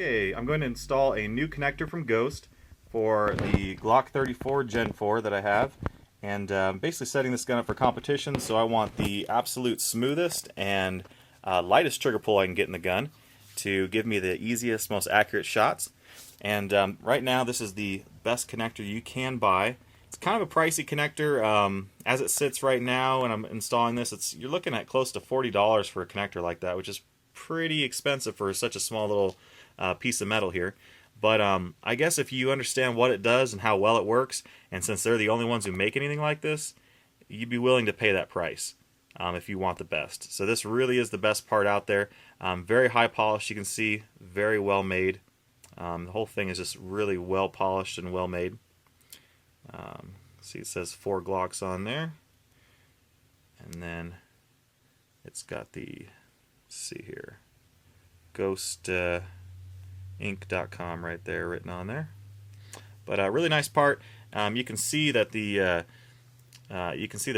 Okay, I'm going to install a new connector from Ghost for the Glock 34 Gen 4 that I have, and basically setting this gun up for competition. So I want the absolute smoothest and lightest trigger pull I can get in the gun to give me the easiest, most accurate shots. And right now this is the best connector you can buy. It's kind of a pricey connector. As it sits right now and I'm installing this, you're looking at close to $40 for a connector like that, which is pretty expensive for such a small little piece of metal here. But I guess if you understand what it does and how well it works, and since they're the only ones who make anything like this, you'd be willing to pay that price if you want the best. So this really is the best part out there. Very high polish, you can see, very well made. The whole thing is just really well polished and well made. See, it says 4 Glocks on there, and then it's got the, let's see here, Ghost Inc.com right there written on there. But a really nice part. You can see that the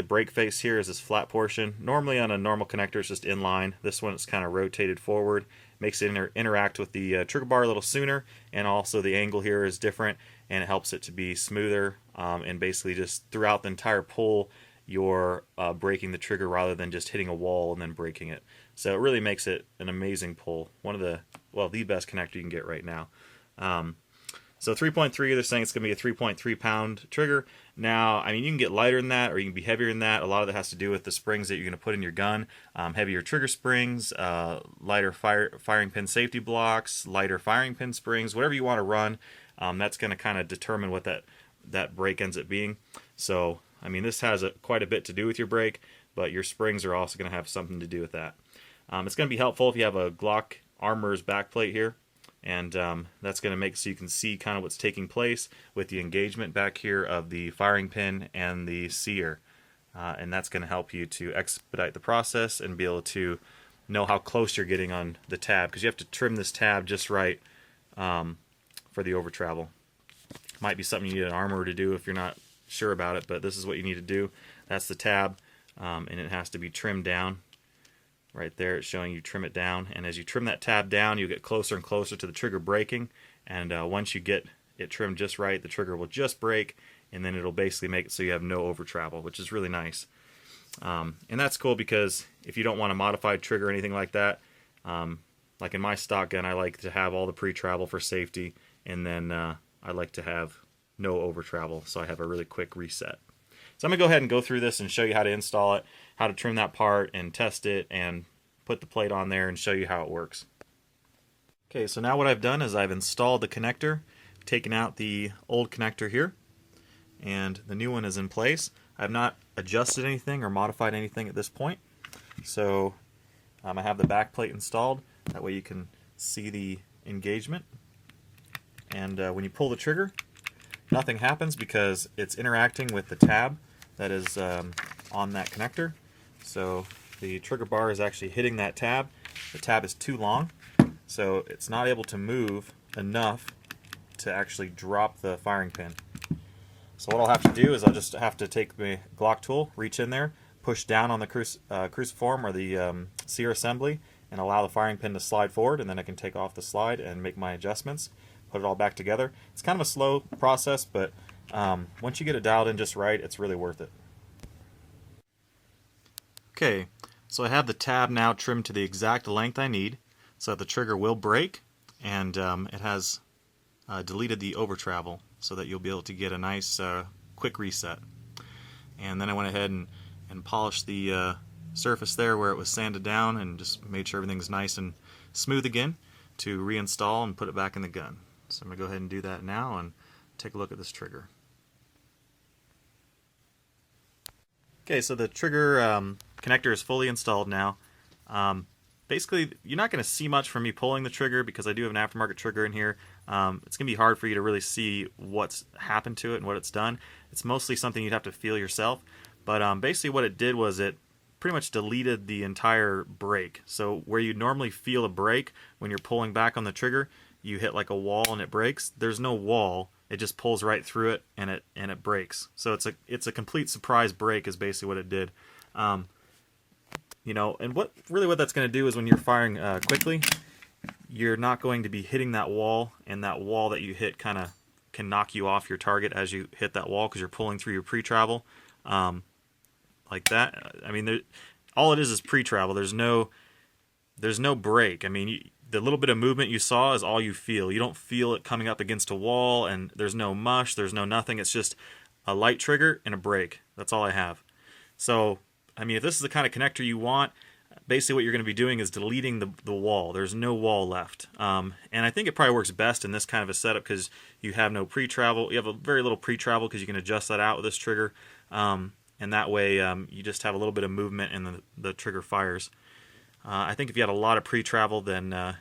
brake face here is this flat portion. Normally on a normal connector it's just inline. This one it's kind of rotated forward, makes it interact with the trigger bar a little sooner, and also the angle here is different, and it helps it to be smoother, and basically just throughout the entire pull you're braking the trigger rather than just hitting a wall and then braking it. So it really makes it an amazing pull. One of the best connector you can get right now. So 3.3, they're saying it's going to be a 3.3 pound trigger. Now, I mean, you can get lighter than that or you can be heavier than that. A lot of that has to do with the springs that you're going to put in your gun. Heavier trigger springs, lighter firing pin safety blocks, lighter firing pin springs, whatever you want to run. That's going to kind of determine what that brake ends up being. So, I mean, this has quite a bit to do with your brake, but your springs are also going to have something to do with that. It's going to be helpful if you have a Glock Armor's backplate here, and that's going to make so you can see kind of what's taking place with the engagement back here of the firing pin and the sear, and that's going to help you to expedite the process and be able to know how close you're getting on the tab, because you have to trim this tab just right for the over travel. Might be something you need an armor to do if you're not sure about it, but this is what you need to do. That's the tab, and it has to be trimmed down. Right there it's showing you trim it down, and as you trim that tab down you get closer and closer to the trigger braking, and once you get it trimmed just right, the trigger will just brake, and then it'll basically make it so you have no over travel, which is really nice. And that's cool because if you don't want a modified trigger or anything like that, like in my stock gun I like to have all the pre-travel for safety, and then I like to have no over travel, so I have a really quick reset. So I'm going to go ahead and go through this and show you how to install it, how to trim that part and test it and put the plate on there and show you how it works. Okay, so now what I've done is I've installed the connector, taken out the old connector here, and the new one is in place. I have not adjusted anything or modified anything at this point. So I have the back plate installed, that way you can see the engagement. And when you pull the trigger, nothing happens because it's interacting with the tab that is on that connector. So the trigger bar is actually hitting that tab. The tab is too long, so it's not able to move enough to actually drop the firing pin. So what I'll have to do is I'll just have to take the Glock tool, reach in there, push down on the cruciform or the sear assembly, and allow the firing pin to slide forward, and then I can take off the slide and make my adjustments, put it all back together. It's kind of a slow process, but once you get it dialed in just right, it's really worth it. Okay, so I have the tab now trimmed to the exact length I need so that the trigger will break, and it has deleted the over travel so that you'll be able to get a nice quick reset. And then I went ahead and polished the surface there where it was sanded down and just made sure everything's nice and smooth again to reinstall and put it back in the gun. So I'm going to go ahead and do that now and take a look at this trigger. Okay, so the trigger connector is fully installed now. Basically, you're not going to see much from me pulling the trigger because I do have an aftermarket trigger in here. It's going to be hard for you to really see what's happened to it and what it's done. It's mostly something you'd have to feel yourself. But basically what it did was it pretty much deleted the entire brake. So where you normally feel a brake when you're pulling back on the trigger, you hit like a wall and it breaks. There's no wall. It just pulls right through it and it breaks. So it's a complete surprise break is basically what it did. You know, and what that's going to do is when you're firing quickly, you're not going to be hitting that wall, and that wall that you hit kind of can knock you off your target as you hit that wall because you're pulling through your pre-travel like that. I mean, all it is pre-travel. There's no break. I mean, the little bit of movement you saw is all you feel. You don't feel it coming up against a wall, and there's no mush, there's no nothing. It's just a light trigger and a break. That's all I have. So, I mean, if this is the kind of connector you want, basically what you're going to be doing is deleting the wall. There's no wall left. And I think it probably works best in this kind of a setup because you have no pre-travel. You have a very little pre-travel because you can adjust that out with this trigger. And that way you just have a little bit of movement and the trigger fires. I think if you had a lot of pre-travel, then I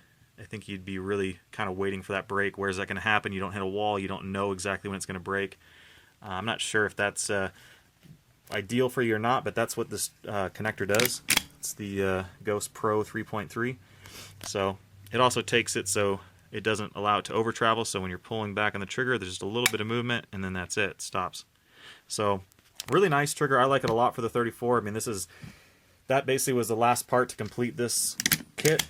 think you'd be really kind of waiting for that break. Where is that going to happen? You don't hit a wall. You don't know exactly when it's going to break. I'm not sure if that's ideal for you or not, but that's what this connector does. It's the Ghost Pro 3.3. So it also takes it so it doesn't allow it to over travel. So when you're pulling back on the trigger, there's just a little bit of movement, and then that's it. It stops. So really nice trigger. I like it a lot for the 34. I mean, that basically was the last part to complete this kit.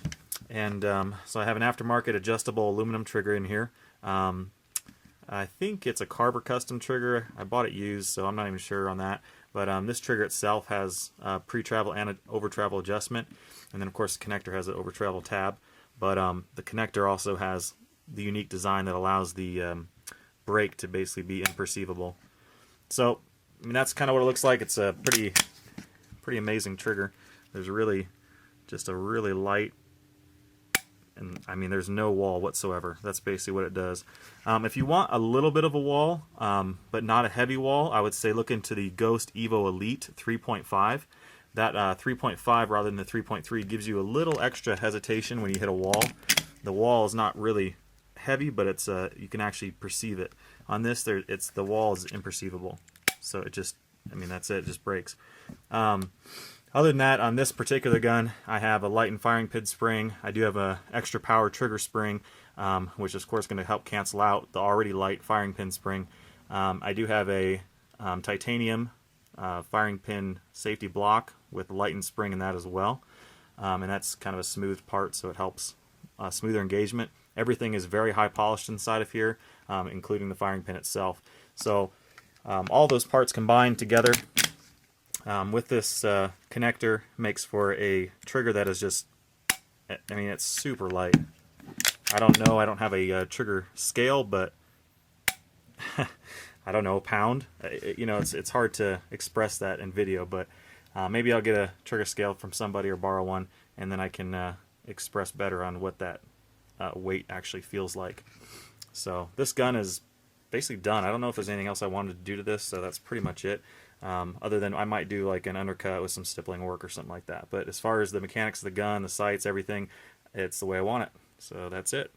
And so I have an aftermarket adjustable aluminum trigger in here. I think it's a Carver custom trigger. I bought it used, so I'm not even sure on that. But this trigger itself has pre-travel and an over-travel adjustment. And then, of course, the connector has an over-travel tab. But the connector also has the unique design that allows the break to basically be imperceivable. So, I mean, that's kind of what it looks like. It's a pretty amazing trigger. There's really just a really light, and I mean, there's no wall whatsoever. That's basically what it does. If you want a little bit of a wall, but not a heavy wall, I would say look into the Ghost EVO Elite 3.5. That 3.5 rather than the 3.3 gives you a little extra hesitation when you hit a wall. The wall is not really heavy, but it's you can actually perceive it. On this, the wall is imperceivable. So it just, I mean, that's it. It just breaks. Other than that, on this particular gun, I have a light and firing pin spring. I do have a extra power trigger spring, which is of course going to help cancel out the already light firing pin spring. I do have a titanium firing pin safety block with a light and spring in that as well. And that's kind of a smooth part, so it helps smoother engagement. Everything is very high polished inside of here, including the firing pin itself. So all those parts combined together with this connector makes for a trigger that is just, I mean, it's super light. I don't know, I don't have a trigger scale, but I don't know, pound. You know, it's hard to express that in video, but maybe I'll get a trigger scale from somebody or borrow one, and then I can express better on what that weight actually feels like. So this gun is basically done. I don't know if there's anything else I wanted to do to this, so that's pretty much it. Other than I might do like an undercut with some stippling work or something like that. But as far as the mechanics of the gun, the sights, everything, it's the way I want it. So that's it.